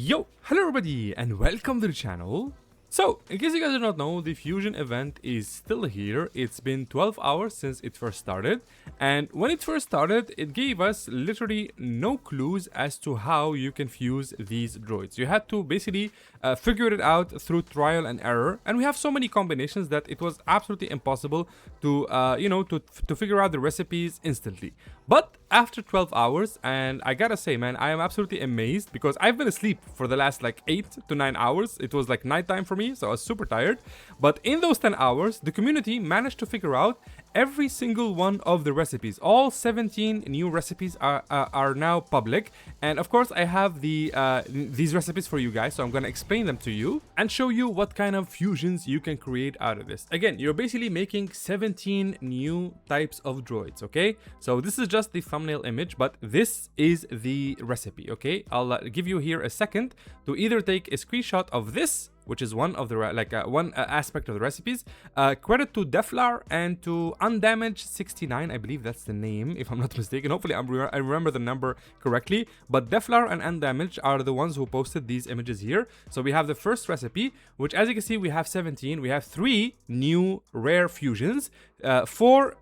Yo, hello everybody and welcome to the channel. So, in case you guys do not know, the Fusion event is still here. It's been 12 hours since it first started, and when it first started, it gave us literally no clues as to how you can fuse these droids. You had to basically figure it out through trial and error, and we have so many combinations that it was absolutely impossible to, to figure out the recipes instantly. But after 12 hours, and I gotta say, man, I am absolutely amazed because I've been asleep for the last like 8 to 9 hours. It was like nighttime for me, so I was super tired. But in those 10 hours, the community managed to figure out every single one of the recipes. All 17 new recipes are now public, and of course I have these recipes for you guys, so I'm gonna explain them to you and show you what kind of fusions you can create out of this. Again, you're basically making 17 new types of droids, okay? So this is just the thumbnail image, but this is the recipe, okay? I'll give you here a second to either take a screenshot of this, which is one of the one aspect of the recipes. Credit to Deflar and to Undamaged69, I believe that's the name, if I'm not mistaken. Hopefully I remember the number correctly. But Deflar and Undamaged are the ones who posted these images here. So we have the first recipe, which as you can see, we have 17. We have 3 new rare fusions, 4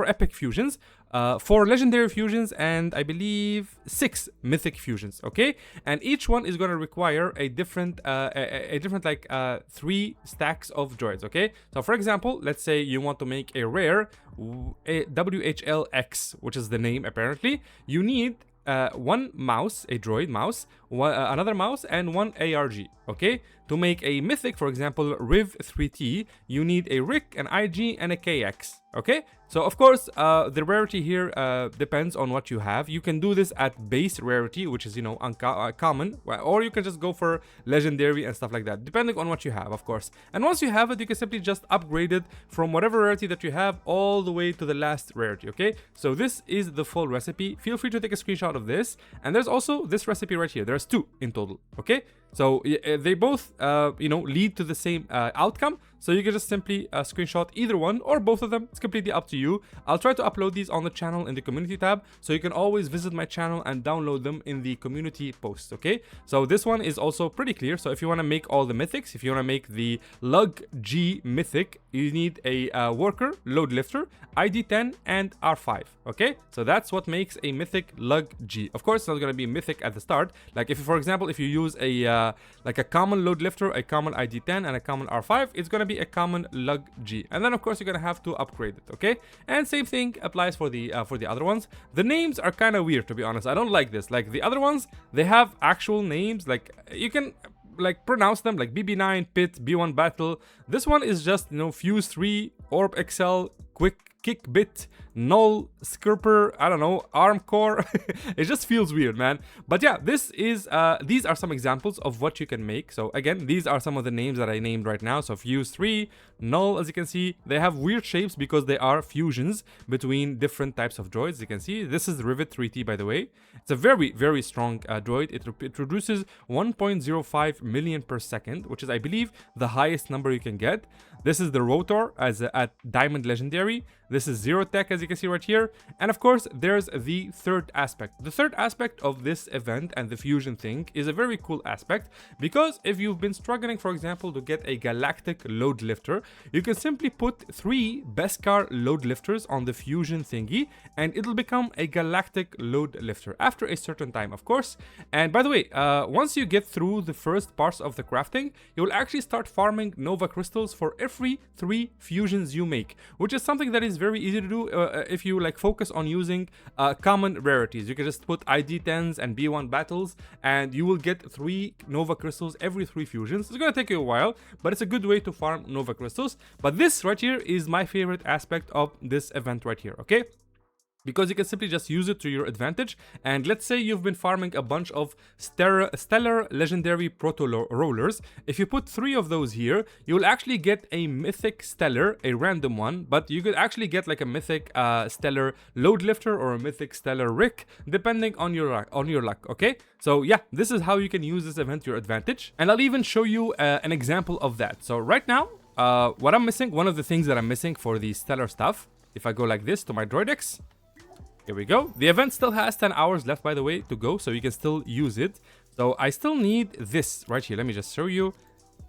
epic fusions, 4 legendary fusions, and I believe 6 mythic fusions, okay? And each one is going to require a different 3 stacks of droids, okay? So for example, let's say you want to make a rare WHLX, which is the name apparently. You need one mouse, a droid mouse, another mouse, and one ARG, okay? To make a mythic, for example, Riv3T, you need a Rick, an IG, and a KX, okay? So of course, the rarity here depends on what you have. You can do this at base rarity, which is, you know, common, or you can just go for legendary and stuff like that, depending on what you have, of course. And once you have it, you can simply just upgrade it from whatever rarity that you have all the way to the last rarity, okay? So this is the full recipe. Feel free to take a screenshot of this. And there's also this recipe right here. There's 2 in total, okay? So they both, lead to the same outcome. So you can just simply screenshot either one or both of them. It's completely up to you. I'll try to upload these on the channel in the community tab, so you can always visit my channel and download them in the community posts, okay? So this one is also pretty clear. So if you want to make all the mythics, if you want to make the LUG-G mythic, you need a worker, load lifter, ID10, and R5, okay? So that's what makes a mythic LUG-G. Of course, it's not going to be mythic at the start. Like if, for example, if you use a common load lifter, a common ID10, and a common R5, it's going to be a common LUG-G. And then of course you're going to have to upgrade it, okay? And same thing applies for the other ones. The names are kind of weird, to be honest. I don't like this. Like the other ones, they have actual names. Like you can like pronounce them, like BB9, Pit, B1 Battle. This one is just, you know, Fuse 3, ORB-XL, QIK-BIT, Null, SCRP-R, I don't know, ARM core. It just feels weird, man. But yeah, this is these are some examples of what you can make. So again, these are some of the names that I named right now. So Fuse 3, Null, as you can see, they have weird shapes because they are fusions between different types of droids. You can see this is Rivet 3T, by the way. It's a very, very strong droid. It produces 1.05 million per second, which is, I believe, the highest number you can get. This is the RO-TOR at Diamond Legendary. This is Zero Tech, as you can see right here. And of course, there's the third aspect. The third aspect of this event and the fusion thing is a very cool aspect, because if you've been struggling, for example, to get a galactic load lifter, you can simply put 3 Beskar load lifters on the fusion thingy, and it'll become a galactic load lifter after a certain time, of course. And by the way, once you get through the first parts of the crafting, you'll actually start farming Nova crystals for every 3 fusions you make, which is something that is very easy to do if you like focus on using common rarities. You can just put ID10s and B1 battles, and you will get 3 Nova crystals every 3 fusions. It's gonna take you a while, but it's a good way to farm Nova crystals. But this right here is my favorite aspect of this event right here, okay? Because you can simply just use it to your advantage. And let's say you've been farming a bunch of stellar legendary proto rollers. If you put 3 of those here, you will actually get a mythic stellar, a random one, but you could actually get like a mythic stellar load lifter or a mythic stellar Rick, depending on your luck, okay? So yeah, this is how you can use this event to your advantage. And I'll even show you an example of that. So right now, what I'm missing, one of the things that I'm missing for the stellar stuff, if I go like this to my droidex, here we go. The event still has 10 hours left, by the way, to go, so you can still use it So I still need this right here. Let me just show you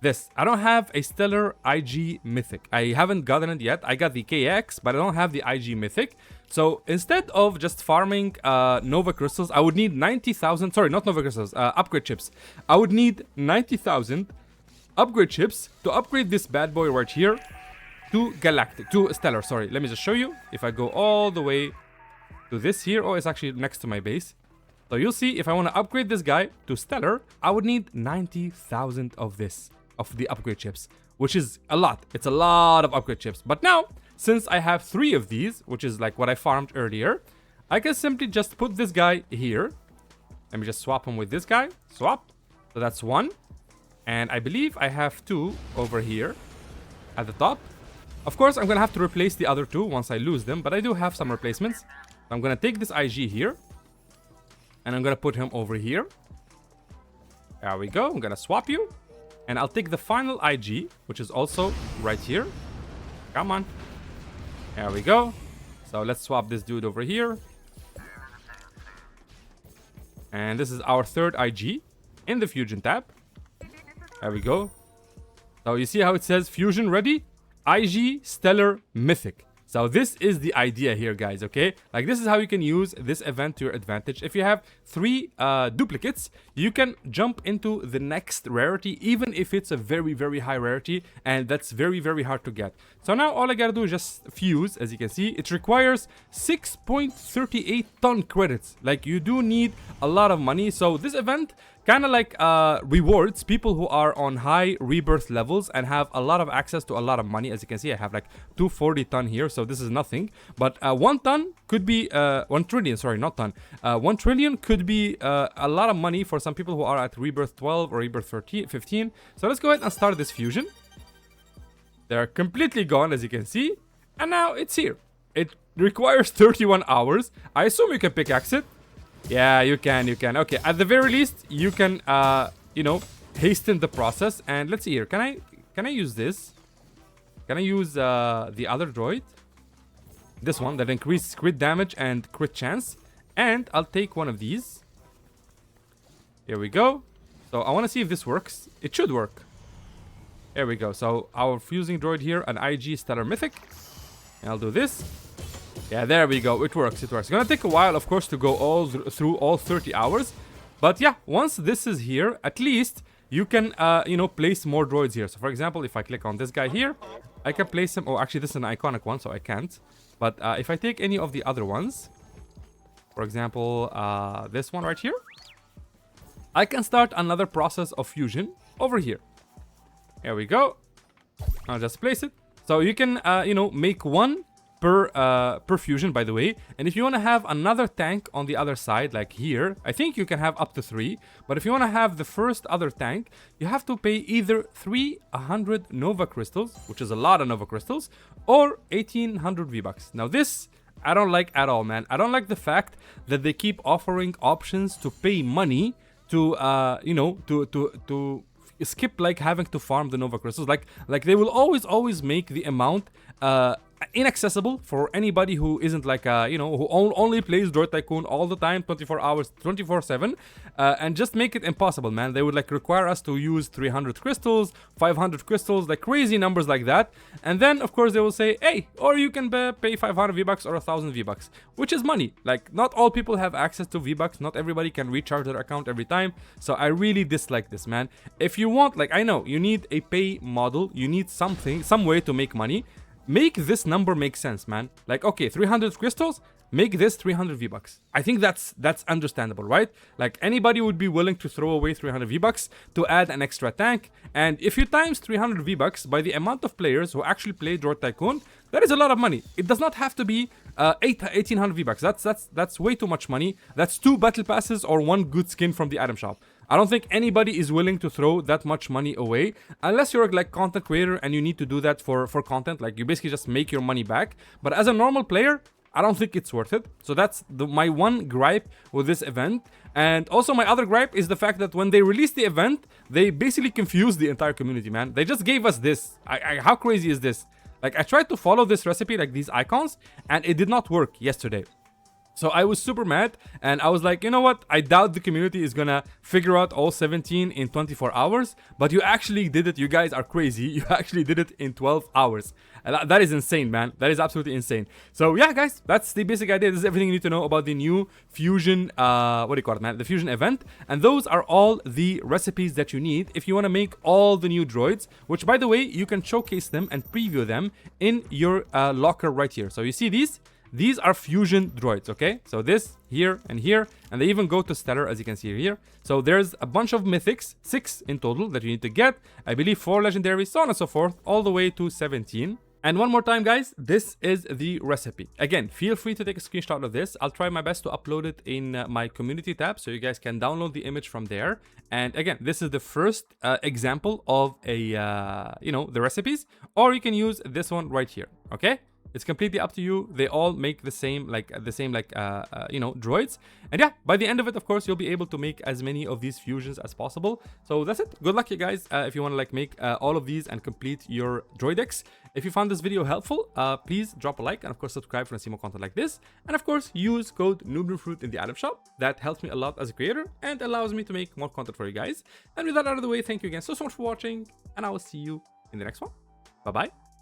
this. I don't have a stellar IG mythic. I haven't gotten it yet. I got the KX, but I don't have the IG mythic. So instead of just farming Nova crystals, I would need 90,000. Sorry, not Nova crystals. Upgrade chips. I would need 90,000 upgrade chips to upgrade this bad boy right here to galactic, to stellar. Sorry, let me just show you. If I go all the way to this here, oh, it's actually next to my base. So you'll see if I want to upgrade this guy to stellar, I would need 90,000 of this, of the upgrade chips, which is a lot. It's a lot of upgrade chips. But now, since I have 3 of these, which is like what I farmed earlier, I can simply just put this guy here. Let me just swap him with this guy. Swap. So that's 1. And I believe I have 2 over here at the top. Of course, I'm going to have to replace the other 2 once I lose them, but I do have some replacements. I'm going to take this IG here, and I'm going to put him over here. There we go. I'm going to swap you, and I'll take the final IG, which is also right here. Come on. There we go. So let's swap this dude over here. And this is our third IG in the Fusion tab. There we go. So you see how it says Fusion ready? IG Stellar Mythic. So this is the idea here, guys, okay? Like, this is how you can use this event to your advantage. If you have 3 duplicates, you can jump into the next rarity, even if it's a very, very high rarity, and that's very, very hard to get. So now all I gotta do is just fuse. As you can see, it requires 6.38 ton credits. Like, you do need a lot of money. So this event kind of like rewards people who are on high rebirth levels and have a lot of access to a lot of money. As you can see, I have like 240 ton here, so this is nothing. But 1 ton could be 1 trillion, sorry, not ton. 1 trillion could be a lot of money for some people who are at rebirth 12 or rebirth 15. So let's go ahead and start this fusion. They're completely gone, as you can see, and now it's here. It requires 31 hours. I assume you can pickaxe it. Yeah, you can. Okay, at the very least, you can, you know, hasten the process. And let's see here. Can I use this? Can I use the other droid? This one that increases crit damage and crit chance. And I'll take one of these. Here we go. So I want to see if this works. It should work. There we go. So our fusing droid here, an IG Stellar Mythic. And I'll do this. Yeah, there we go. It works. It works. It's gonna take a while, of course, to go all through all 30 hours. But yeah, once this is here, at least you can, you know, place more droids here. So for example, if I click on this guy here, I can place him. Oh, actually, this is an iconic one, so I can't. But if I take any of the other ones, for example, this one right here, I can start another process of fusion over here. There we go. I'll just place it. So you can, you know, make 1 per fusion, by the way. And if you want to have another tank on the other side, like here, I think you can have up to 3. But if you want to have the first other tank, you have to pay either 300 Nova crystals, which is a lot of Nova crystals, or 1800 V-Bucks. Now this, I don't like at all, man. I don't like the fact that they keep offering options to pay money to, you know, to skip like having to farm the Nova crystals. Like they will always make the amount inaccessible for anybody who isn't like you know, who only plays Droid Tycoon all the time, 24 hours 24/7, and just make it impossible, man. They would like require us to use 300 crystals, 500 crystals, like crazy numbers like that. And then of course they will say, hey, or you can pay 500 V-Bucks or 1000 V-Bucks, which is money. Like, not all people have access to V-Bucks, not everybody can recharge their account every time. So I really dislike this, man. If you want, like, I know you need a pay model, you need something, some way to make money. Make this number make sense, man. Like, okay, 300 crystals, make this 300 V-Bucks. I think that's understandable, right? Like, anybody would be willing to throw away 300 V-Bucks to add an extra tank. And if you times 300 V-Bucks by the amount of players who actually play Droid Tycoon, that is a lot of money. It does not have to be 1800 V-Bucks. That's way too much money. That's 2 battle passes or 1 good skin from the item shop. I don't think anybody is willing to throw that much money away unless you're like content creator and you need to do that for content. Like, you basically just make your money back. But as a normal player, I don't think it's worth it. So that's my one gripe with this event. And also my other gripe is the fact that when they released the event, they basically confused the entire community, man. They just gave us this. How crazy is this? Like, I tried to follow this recipe, like these icons, and it did not work yesterday. So I was super mad, and I was like, you know what? I doubt the community is gonna figure out all 17 in 24 hours, but you actually did it. You guys are crazy. You actually did it in 12 hours. And that is insane, man. That is absolutely insane. So yeah, guys, that's the basic idea. This is everything you need to know about the new Fusion, what do you call it, man? The Fusion event. And those are all the recipes that you need if you want to make all the new droids, which, by the way, you can showcase them and preview them in your locker right here. So you see these? These are fusion droids, okay? So this, here, and here, and they even go to stellar, as you can see here. So there's a bunch of mythics, 6 in total, that you need to get. I believe 4 legendaries, so on and so forth, all the way to 17. And one more time, guys, this is the recipe. Again, feel free to take a screenshot of this. I'll try my best to upload it in my community tab, so you guys can download the image from there. And again, this is the first example of a, you know, the recipes, or you can use this one right here, okay? It's completely up to you. They all make the same, you know, droids. And yeah, by the end of it, of course, you'll be able to make as many of these fusions as possible. So that's it. Good luck, you guys, if you want to like make all of these and complete your droid decks. If you found this video helpful, please drop a like and of course subscribe for see more content like this. And of course, use code NOOBNOOBFRUIT in the item shop. That helps me a lot as a creator and allows me to make more content for you guys. And with that out of the way, thank you again so much for watching, and I will see you in the next one. Bye bye.